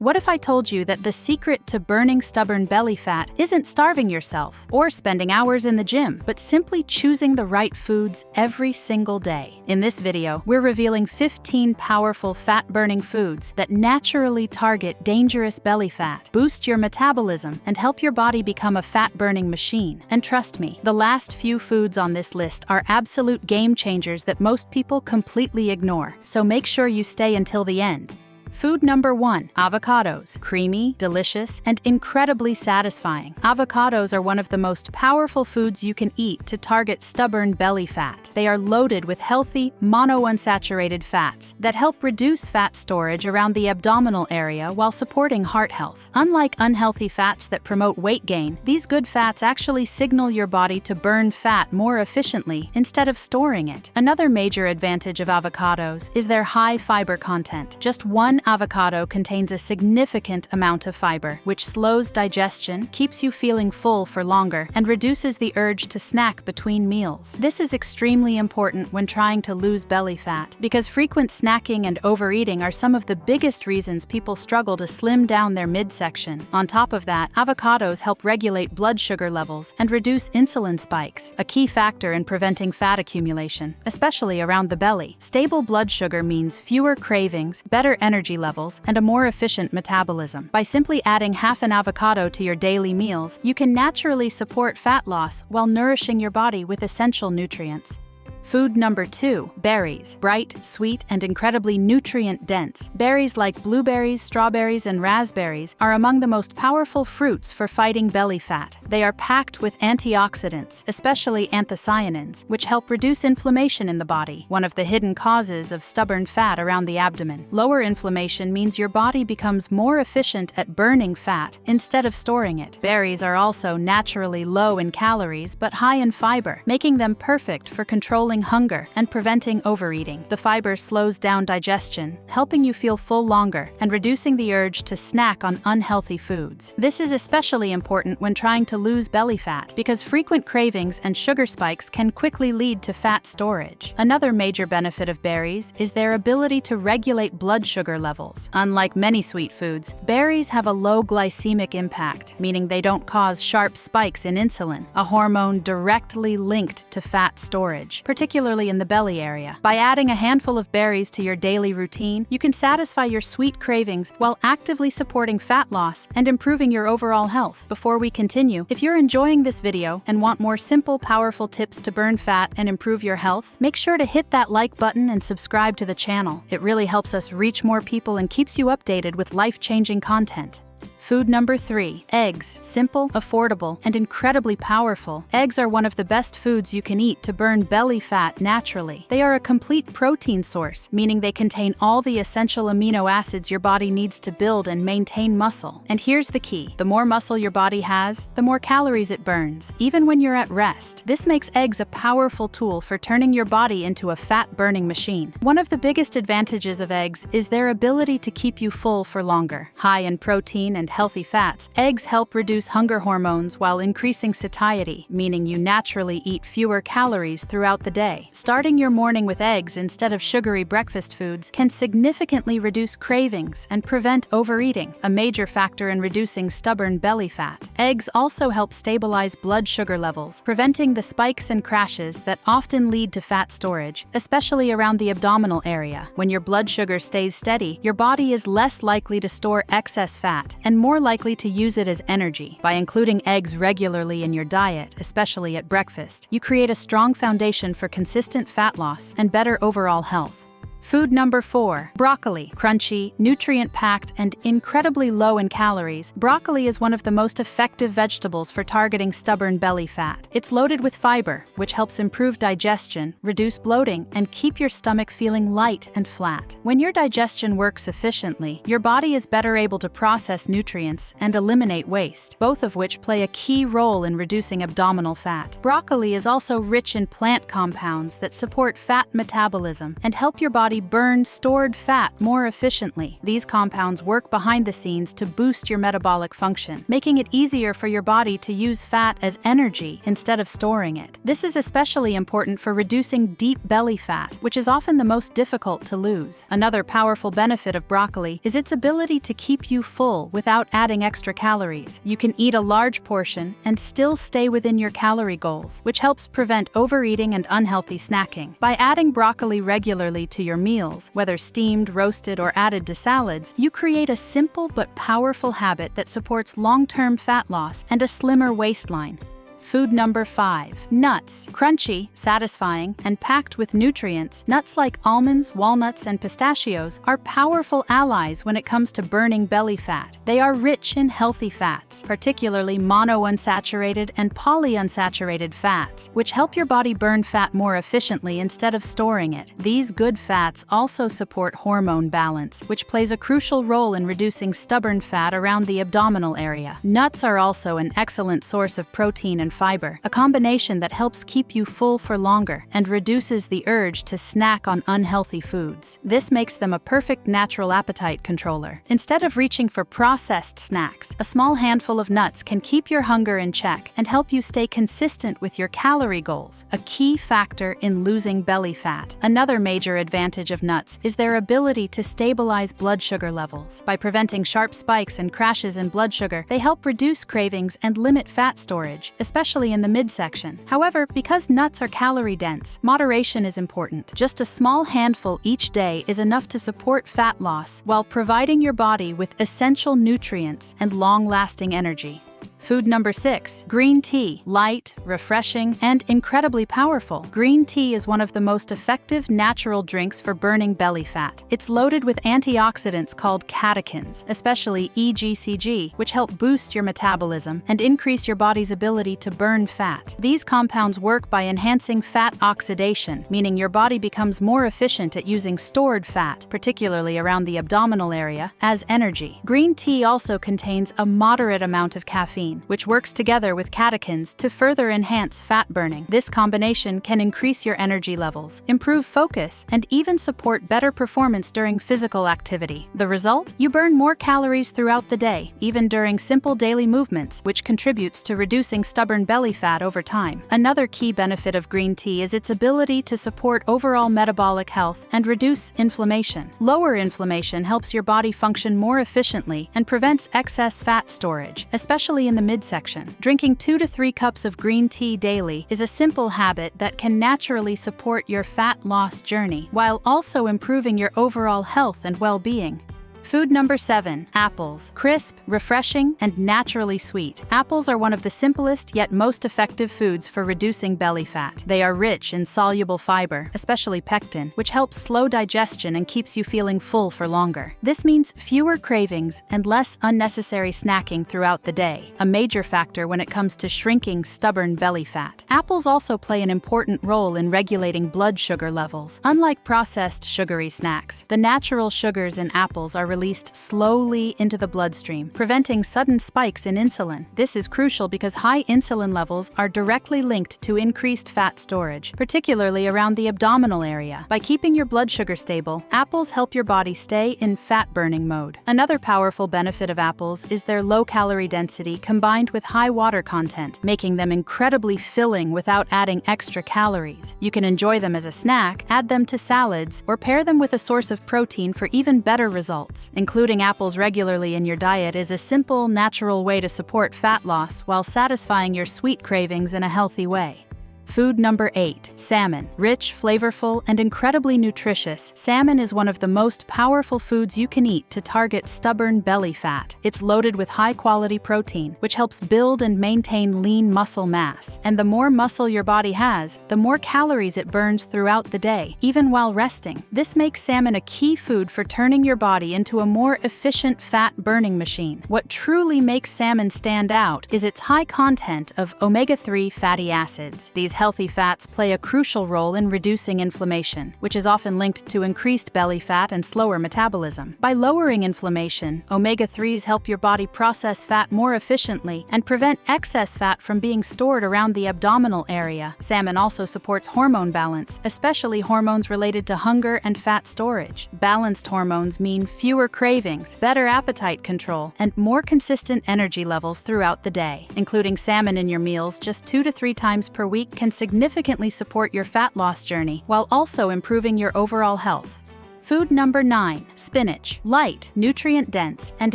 What if I told you that the secret to burning stubborn belly fat isn't starving yourself or spending hours in the gym, but simply choosing the right foods every single day? In this video, we're revealing 15 powerful fat-burning foods that naturally target dangerous belly fat, boost your metabolism, and help your body become a fat-burning machine. And trust me, the last few foods on this list are absolute game changers that most people completely ignore. So make sure you stay until the end. Food number 1, avocados. Creamy, delicious, and incredibly satisfying. Avocados are one of the most powerful foods you can eat to target stubborn belly fat. They are loaded with healthy, monounsaturated fats that help reduce fat storage around the abdominal area while supporting heart health. Unlike unhealthy fats that promote weight gain, these good fats actually signal your body to burn fat more efficiently instead of storing it. Another major advantage of avocados is their high fiber content. Just one avocado contains a significant amount of fiber, which slows digestion, keeps you feeling full for longer, and reduces the urge to snack between meals. This is extremely important when trying to lose belly fat, because frequent snacking and overeating are some of the biggest reasons people struggle to slim down their midsection. On top of that, avocados help regulate blood sugar levels and reduce insulin spikes, a key factor in preventing fat accumulation, especially around the belly. Stable blood sugar means fewer cravings, better energy levels, and a more efficient metabolism. By simply adding half an avocado to your daily meals, you can naturally support fat loss while nourishing your body with essential nutrients. Food number 2, berries. Bright, sweet, and incredibly nutrient-dense. Berries like blueberries, strawberries, and raspberries are among the most powerful fruits for fighting belly fat. They are packed with antioxidants, especially anthocyanins, which help reduce inflammation in the body, one of the hidden causes of stubborn fat around the abdomen. Lower inflammation means your body becomes more efficient at burning fat instead of storing it. Berries are also naturally low in calories but high in fiber, making them perfect for controlling hunger and preventing overeating. The fiber slows down digestion, helping you feel full longer and reducing the urge to snack on unhealthy foods. This is especially important when trying to lose belly fat, because frequent cravings and sugar spikes can quickly lead to fat storage. Another major benefit of berries is their ability to regulate blood sugar levels. Unlike many sweet foods, berries have a low glycemic impact, meaning they don't cause sharp spikes in insulin, a hormone directly linked to fat storage, particularly in the belly area. By adding a handful of berries to your daily routine, you can satisfy your sweet cravings while actively supporting fat loss and improving your overall health. Before we continue, if you're enjoying this video and want more simple, powerful tips to burn fat and improve your health, make sure to hit that like button and subscribe to the channel. It really helps us reach more people and keeps you updated with life-changing content. Food number 3, eggs. Simple, affordable, and incredibly powerful, eggs are one of the best foods you can eat to burn belly fat naturally. They are a complete protein source, meaning they contain all the essential amino acids your body needs to build and maintain muscle. And here's the key: the more muscle your body has, the more calories it burns, even when you're at rest. This makes eggs a powerful tool for turning your body into a fat-burning machine. One of the biggest advantages of eggs is their ability to keep you full for longer. High in protein and healthy fats, eggs help reduce hunger hormones while increasing satiety, meaning you naturally eat fewer calories throughout the day. Starting your morning with eggs instead of sugary breakfast foods can significantly reduce cravings and prevent overeating, a major factor in reducing stubborn belly fat. Eggs also help stabilize blood sugar levels, preventing the spikes and crashes that often lead to fat storage, especially around the abdominal area. When your blood sugar stays steady, your body is less likely to store excess fat and more likely to use it as energy. By including eggs regularly in your diet, especially at breakfast, you create a strong foundation for consistent fat loss and better overall health. Food number 4, broccoli. Crunchy, nutrient-packed, and incredibly low in calories, broccoli is one of the most effective vegetables for targeting stubborn belly fat. It's loaded with fiber, which helps improve digestion, reduce bloating, and keep your stomach feeling light and flat. When your digestion works efficiently, your body is better able to process nutrients and eliminate waste, both of which play a key role in reducing abdominal fat. Broccoli is also rich in plant compounds that support fat metabolism and help your body body burn stored fat more efficiently. These compounds work behind the scenes to boost your metabolic function, making it easier for your body to use fat as energy instead of storing it. This is especially important for reducing deep belly fat, which is often the most difficult to lose. Another powerful benefit of broccoli is its ability to keep you full without adding extra calories. You can eat a large portion and still stay within your calorie goals, which helps prevent overeating and unhealthy snacking. By adding broccoli regularly to your meals, whether steamed, roasted, or added to salads, you create a simple but powerful habit that supports long-term fat loss and a slimmer waistline. Food number 5. Nuts. Crunchy, satisfying, and packed with nutrients, nuts like almonds, walnuts, and pistachios are powerful allies when it comes to burning belly fat. They are rich in healthy fats, particularly monounsaturated and polyunsaturated fats, which help your body burn fat more efficiently instead of storing it. These good fats also support hormone balance, which plays a crucial role in reducing stubborn fat around the abdominal area. Nuts are also an excellent source of protein and fiber, a combination that helps keep you full for longer and reduces the urge to snack on unhealthy foods. This makes them a perfect natural appetite controller. Instead of reaching for processed snacks, a small handful of nuts can keep your hunger in check and help you stay consistent with your calorie goals, a key factor in losing belly fat. Another major advantage of nuts is their ability to stabilize blood sugar levels. By preventing sharp spikes and crashes in blood sugar, they help reduce cravings and limit fat storage, especially in the midsection. However, because nuts are calorie-dense, moderation is important. Just a small handful each day is enough to support fat loss while providing your body with essential nutrients and long-lasting energy. Food number 6. Green tea. Light, refreshing, and incredibly powerful. Green tea is one of the most effective natural drinks for burning belly fat. It's loaded with antioxidants called catechins, especially EGCG, which help boost your metabolism and increase your body's ability to burn fat. These compounds work by enhancing fat oxidation, meaning your body becomes more efficient at using stored fat, particularly around the abdominal area, as energy. Green tea also contains a moderate amount of caffeine, which works together with catechins to further enhance fat burning. This combination can increase your energy levels, improve focus, and even support better performance during physical activity. The result? You burn more calories throughout the day, even during simple daily movements, which contributes to reducing stubborn belly fat over time. Another key benefit of green tea is its ability to support overall metabolic health and reduce inflammation. Lower inflammation helps your body function more efficiently and prevents excess fat storage, especially in the midsection. Drinking 2 to 3 cups of green tea daily is a simple habit that can naturally support your fat loss journey, while also improving your overall health and well-being. Food number 7. Apples. Crisp, refreshing, and naturally sweet. Apples are one of the simplest yet most effective foods for reducing belly fat. They are rich in soluble fiber, especially pectin, which helps slow digestion and keeps you feeling full for longer. This means fewer cravings and less unnecessary snacking throughout the day, a major factor when it comes to shrinking stubborn belly fat. Apples also play an important role in regulating blood sugar levels. Unlike processed sugary snacks, the natural sugars in apples are released slowly into the bloodstream, preventing sudden spikes in insulin. This is crucial because high insulin levels are directly linked to increased fat storage, particularly around the abdominal area. By keeping your blood sugar stable, apples help your body stay in fat-burning mode. Another powerful benefit of apples is their low-calorie density combined with high water content, making them incredibly filling without adding extra calories. You can enjoy them as a snack, add them to salads, or pair them with a source of protein for even better results. Including apples regularly in your diet is a simple, natural way to support fat loss while satisfying your sweet cravings in a healthy way. Food number 8. Salmon. Rich, flavorful, and incredibly nutritious, salmon is one of the most powerful foods you can eat to target stubborn belly fat. It's loaded with high-quality protein, which helps build and maintain lean muscle mass. And the more muscle your body has, the more calories it burns throughout the day, even while resting. This makes salmon a key food for turning your body into a more efficient fat-burning machine. What truly makes salmon stand out is its high content of omega-3 fatty acids. These healthy fats play a crucial role in reducing inflammation, which is often linked to increased belly fat and slower metabolism. By lowering inflammation, omega-3s help your body process fat more efficiently and prevent excess fat from being stored around the abdominal area. Salmon also supports hormone balance, especially hormones related to hunger and fat storage. Balanced hormones mean fewer cravings, better appetite control, and more consistent energy levels throughout the day. Including salmon in your meals just 2 to 3 times per week can significantly support your fat loss journey while also improving your overall health. Food number 9. Spinach. Light, nutrient-dense, and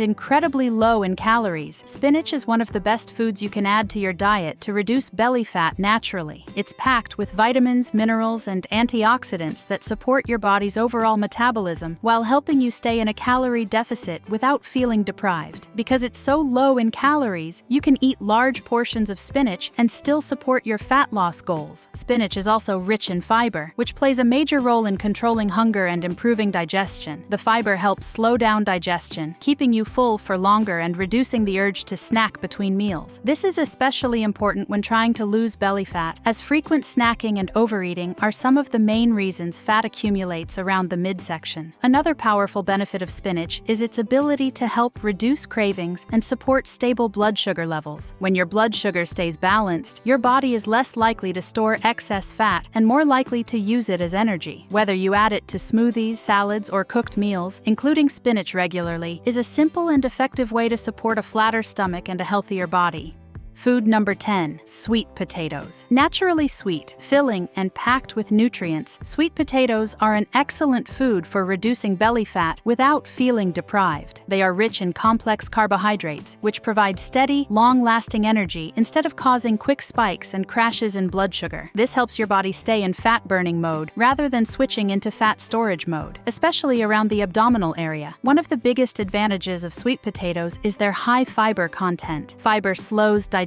incredibly low in calories, spinach is one of the best foods you can add to your diet to reduce belly fat naturally. It's packed with vitamins, minerals, and antioxidants that support your body's overall metabolism while helping you stay in a calorie deficit without feeling deprived. Because it's so low in calories, you can eat large portions of spinach and still support your fat loss goals. Spinach is also rich in fiber, which plays a major role in controlling hunger and improving digestion. The fiber helps slow down digestion, keeping you full for longer and reducing the urge to snack between meals. This is especially important when trying to lose belly fat, as frequent snacking and overeating are some of the main reasons fat accumulates around the midsection. Another powerful benefit of spinach is its ability to help reduce cravings and support stable blood sugar levels. When your blood sugar stays balanced, your body is less likely to store excess fat and more likely to use it as energy. Whether you add it to smoothies, salads, or cooked meals, including spinach regularly is a simple and effective way to support a flatter stomach and a healthier body. Food number 10. Sweet potatoes. Naturally sweet, filling, and packed with nutrients, sweet potatoes are an excellent food for reducing belly fat without feeling deprived. They are rich in complex carbohydrates, which provide steady, long-lasting energy instead of causing quick spikes and crashes in blood sugar. This helps your body stay in fat-burning mode rather than switching into fat storage mode, especially around the abdominal area. One of the biggest advantages of sweet potatoes is their high fiber content. Fiber slows digestion,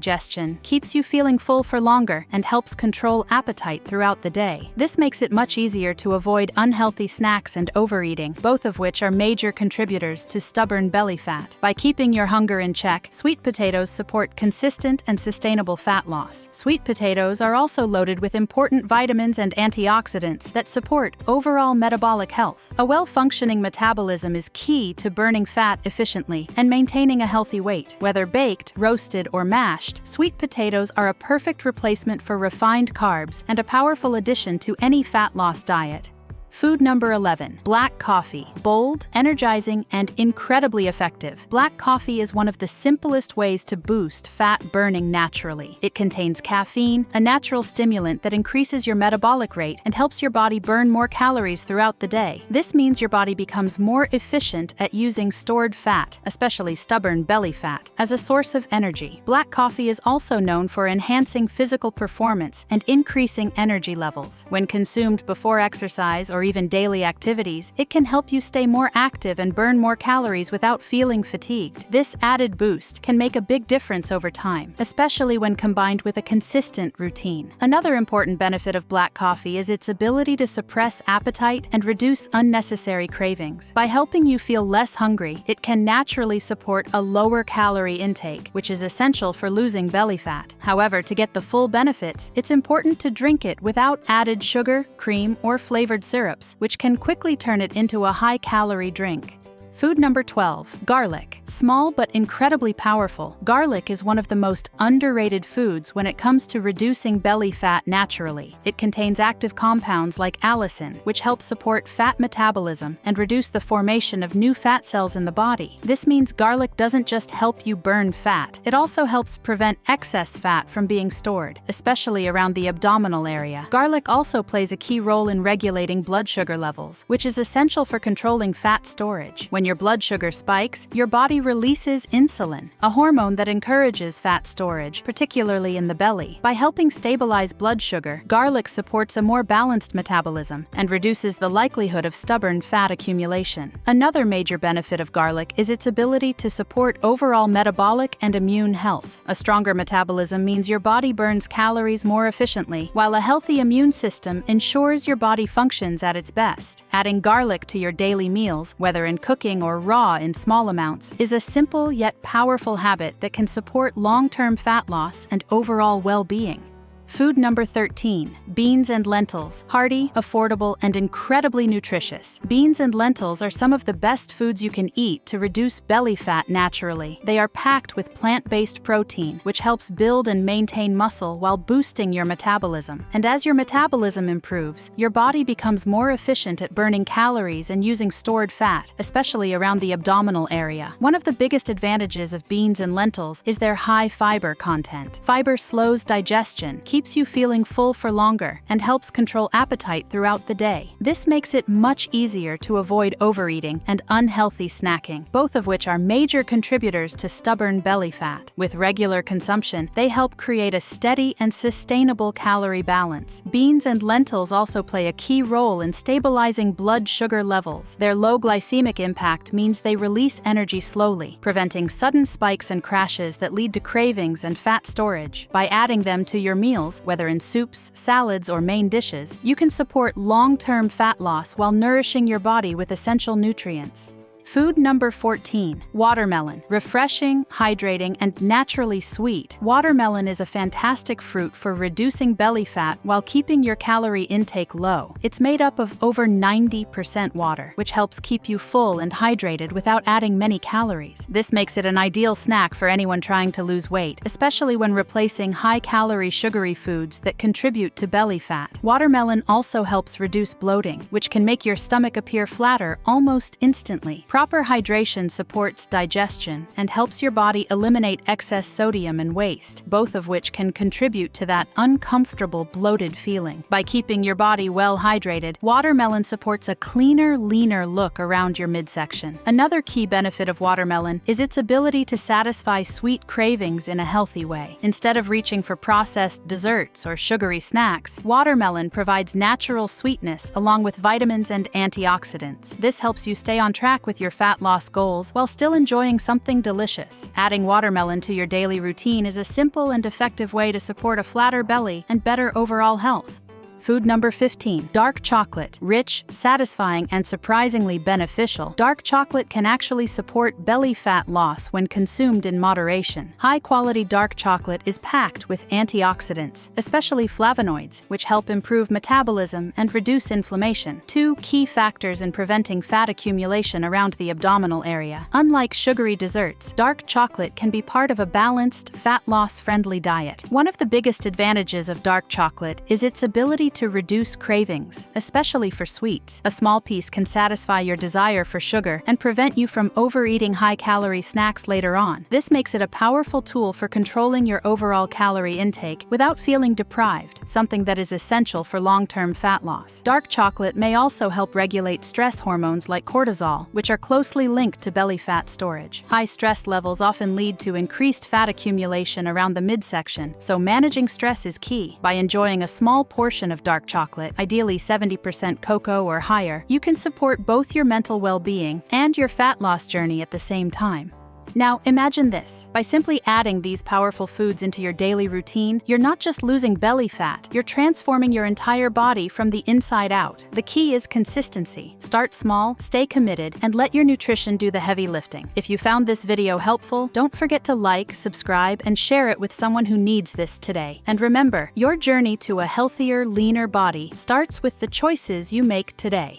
keeps you feeling full for longer, and helps control appetite throughout the day. This makes it much easier to avoid unhealthy snacks and overeating, both of which are major contributors to stubborn belly fat. By keeping your hunger in check, sweet potatoes support consistent and sustainable fat loss. Sweet potatoes are also loaded with important vitamins and antioxidants that support overall metabolic health. A well-functioning metabolism is key to burning fat efficiently and maintaining a healthy weight. Whether baked, roasted, or mashed, sweet potatoes are a perfect replacement for refined carbs and a powerful addition to any fat loss diet. Food number 11. Black coffee. Bold, energizing, and incredibly effective. Black coffee is one of the simplest ways to boost fat burning naturally. It contains caffeine, a natural stimulant that increases your metabolic rate and helps your body burn more calories throughout the day. This means your body becomes more efficient at using stored fat, especially stubborn belly fat, as a source of energy. Black coffee is also known for enhancing physical performance and increasing energy levels. When consumed before exercise or even daily activities, it can help you stay more active and burn more calories without feeling fatigued. This added boost can make a big difference over time, especially when combined with a consistent routine. Another important benefit of black coffee is its ability to suppress appetite and reduce unnecessary cravings. By helping you feel less hungry, it can naturally support a lower calorie intake, which is essential for losing belly fat. However, to get the full benefits, it's important to drink it without added sugar, cream, or flavored syrups, which can quickly turn it into a high-calorie drink. Food number 12. Garlic. Small but incredibly powerful, garlic is one of the most underrated foods when it comes to reducing belly fat naturally. It contains active compounds like allicin, which help support fat metabolism and reduce the formation of new fat cells in the body. This means garlic doesn't just help you burn fat, it also helps prevent excess fat from being stored, especially around the abdominal area. Garlic also plays a key role in regulating blood sugar levels, which is essential for controlling fat storage. When your blood sugar spikes, your body releases insulin, a hormone that encourages fat storage, particularly in the belly. By helping stabilize blood sugar, garlic supports a more balanced metabolism and reduces the likelihood of stubborn fat accumulation. Another major benefit of garlic is its ability to support overall metabolic and immune health. A stronger metabolism means your body burns calories more efficiently, while a healthy immune system ensures your body functions at its best. Adding garlic to your daily meals, whether in cooking or raw in small amounts, is a simple yet powerful habit that can support long-term fat loss and overall well-being. Food number 13. Beans and lentils. Hearty, affordable, and incredibly nutritious. Beans and lentils are some of the best foods you can eat to reduce belly fat naturally. They are packed with plant-based protein, which helps build and maintain muscle while boosting your metabolism. And as your metabolism improves, your body becomes more efficient at burning calories and using stored fat, especially around the abdominal area. One of the biggest advantages of beans and lentils is their high fiber content. Fiber slows digestion, keeps you feeling full for longer, and helps control appetite throughout the day. This makes it much easier to avoid overeating and unhealthy snacking, both of which are major contributors to stubborn belly fat. With regular consumption, they help create a steady and sustainable calorie balance. Beans and lentils also play a key role in stabilizing blood sugar levels. Their low glycemic impact means they release energy slowly, preventing sudden spikes and crashes that lead to cravings and fat storage. By adding them to your meals, whether in soups, salads, or main dishes, you can support long-term fat loss while nourishing your body with essential nutrients. Food number 14. Watermelon. Refreshing, hydrating, and naturally sweet, watermelon is a fantastic fruit for reducing belly fat while keeping your calorie intake low. It's made up of over 90% water, which helps keep you full and hydrated without adding many calories. This makes it an ideal snack for anyone trying to lose weight, especially when replacing high-calorie sugary foods that contribute to belly fat. Watermelon also helps reduce bloating, which can make your stomach appear flatter almost instantly. Proper hydration supports digestion and helps your body eliminate excess sodium and waste, both of which can contribute to that uncomfortable bloated feeling. By keeping your body well hydrated, watermelon supports a cleaner, leaner look around your midsection. Another key benefit of watermelon is its ability to satisfy sweet cravings in a healthy way. Instead of reaching for processed desserts or sugary snacks, watermelon provides natural sweetness along with vitamins and antioxidants. This helps you stay on track with your fat loss goals while still enjoying something delicious. Adding watermelon to your daily routine is a simple and effective way to support a flatter belly and better overall health. Food number 15. Dark chocolate. Rich, satisfying, and surprisingly beneficial, dark chocolate can actually support belly fat loss when consumed in moderation. High-quality dark chocolate is packed with antioxidants, especially flavonoids, which help improve metabolism and reduce inflammation, two key factors in preventing fat accumulation around the abdominal area. Unlike sugary desserts, dark chocolate can be part of a balanced, fat loss-friendly diet. One of the biggest advantages of dark chocolate is its ability to reduce cravings, especially for sweets. A small piece can satisfy your desire for sugar and prevent you from overeating high-calorie snacks later on. This makes it a powerful tool for controlling your overall calorie intake without feeling deprived, something that is essential for long-term fat loss. Dark chocolate may also help regulate stress hormones like cortisol, which are closely linked to belly fat storage. High stress levels often lead to increased fat accumulation around the midsection, so managing stress is key. By enjoying a small portion of dark chocolate, ideally 70% cocoa or higher, you can support both your mental well-being and your fat loss journey at the same time. Now, imagine this. By simply adding these powerful foods into your daily routine, you're not just losing belly fat, you're transforming your entire body from the inside out. The key is consistency. Start small, stay committed, and let your nutrition do the heavy lifting. If you found this video helpful, don't forget to like, subscribe, and share it with someone who needs this today. And remember, your journey to a healthier, leaner body starts with the choices you make today.